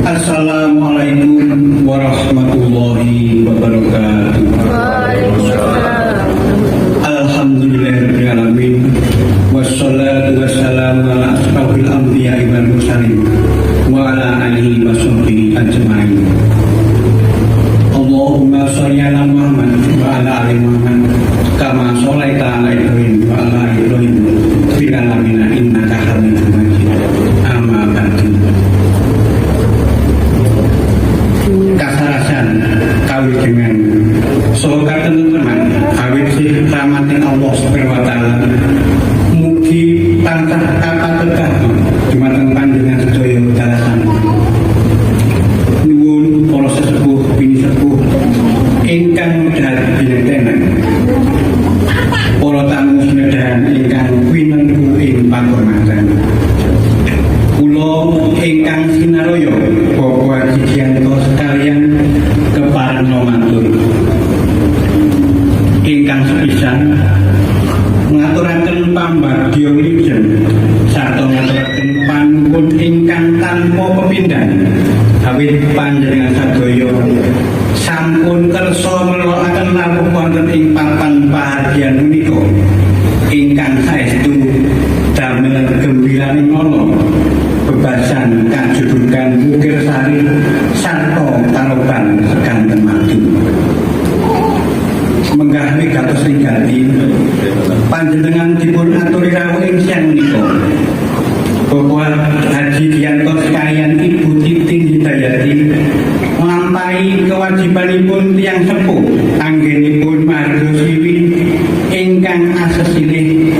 Assalamualaikum warahmatullahi wabarakatuh. Alhamdulillahirrahmanirrahim. Wassalatu wassalamu ala asrafil anbiya'i wal mursalin wa ala alihi wa sahbihi ajma'in. Allahumma sholli ala Muhammad wa ala ali Muhammad kama sholaita ala Ibrahim wa ala ali Ibrahim fil alamin innaka Hamidum Majid. Amma ba'du. Kasarasan kawit dengan sokat teman-teman kawit si rahmatin Allah subhanahu wa ta'ala mugi tansah kapatedah dumateng panjenengan sedaya dalasan nuwun para sesepuh bini sepuh ingkang medhar binentenan para tamu sedayan ingkang winengku ing panghormatan kula ingkang sinaraya Bapak Haji Giyanto sekalian keparengna matur ingkang sepisan ngaturaken pambagya wilujeng sarta ngaturaken panuwun ingkang tanpa pepindhan awit panjenengan sadaya sampun kersa melolaken rawuh wonten ing papan pahargyan menika ingkang saestu damel gembiraning nala bebasan kajudukan Mukir Sari sarta kaloban seganten madu menggah wigatos ningali panjenengan dipun aturi rawuh ing siang menika Bapak Haji Giyanto sekalian Ibu Titin Hidayati nglampahi kewajibanipun tiyang sepuh anggenipun marga siwi ingkang asesilih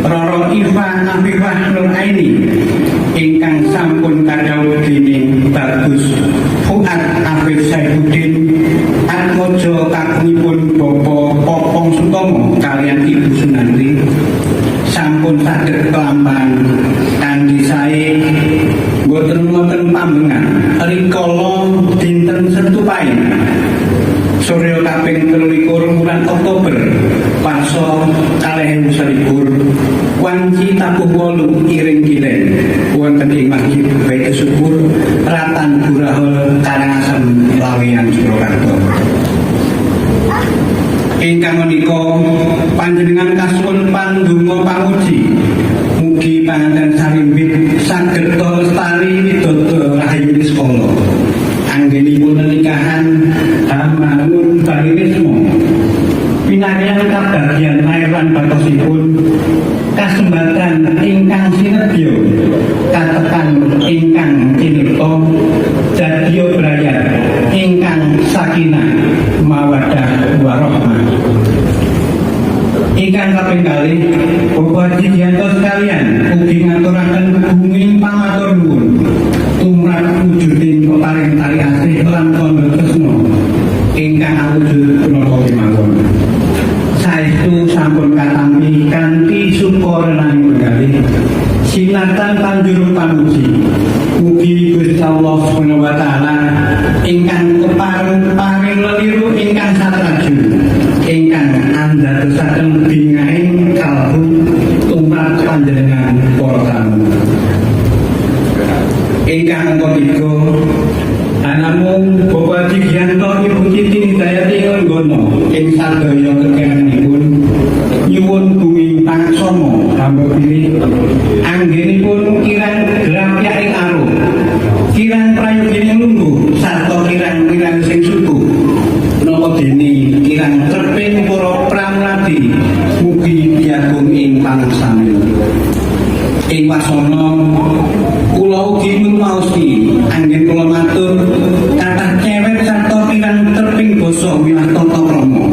Roro Iva Afifah Nur Aini ingkang sampun kadhawuh dening Bagus Fuad Afif Saifuddin atmojo kagungipun Bapak Popong Sutomo kalian Ibu Sunanti sampun saged kelampahan kanthi sae boten wonten pambengan rikala dinten Setupaing Surya kaping 23 bulan Oktober paso 2021 wanci tabuh 8 iring kileng wonten ing Masjid Baitur Syukur Ratan Burahol Karangasem Laweyan Surakarta. Ingkang menika panjenengan kasuwun pandonga pamuji mugi panganten sarimbit saged lestari widodo rahayu sekolah anggenipun nikahan Hamanun Barirismo pinaryan kabagyan lair lan batosipun kasembatan ingkang sinebya katekan ingkang cinipta jadya brayat ingkang sakinah mawaddah warahmah. Ingkang kaping kalih Bapak Haji Giyanto sekalian ugi ngaturaken bumi pamatur nuwun tumrap wujuding peparing tali asih lan kandha tresna ingkang awujud punapa kemawon saestu sampun katampi kanthi suka renang kalih sinatan panjurung pamuji mugi Gusti Allah Subhanahu wa taala ingkang keparing leliru ingkang satraju ingkang andadosaken bingahing kalbu tumrap panjenengan para tamu ingkang ketiga anamung Bapak Haji Giyanto Ibu Titin Hidayati nggono ing sadaya kekenanipun nyuwun bumi pangsama hamba pilih anggenipun kirang grapyak ing aruh kirang prayogining lungguh sarta kirang-kirang sing subuh napa dene kirang treping para pramladi mugi piagung ing pangsami ing wasana kula ugi numaosi anggen kula matur kathah cewek sarta kirang treping basa wilah tata krama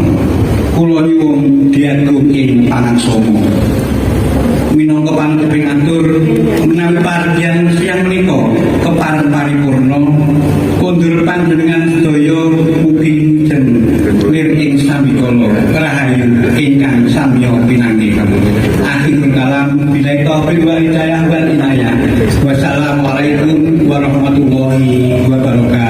kula nyuwun diagung ing panaksama minangka panggeping atur menawi parjan siang menika kepareng paripurna kondur panjenengan sedaya mugi lir ing sambikala rahayu ingkang samya pinanggih akhirul kalam billahi taufiq wal hidayah wal inayah wassalamualaikum warahmatullahi wabarakatuh.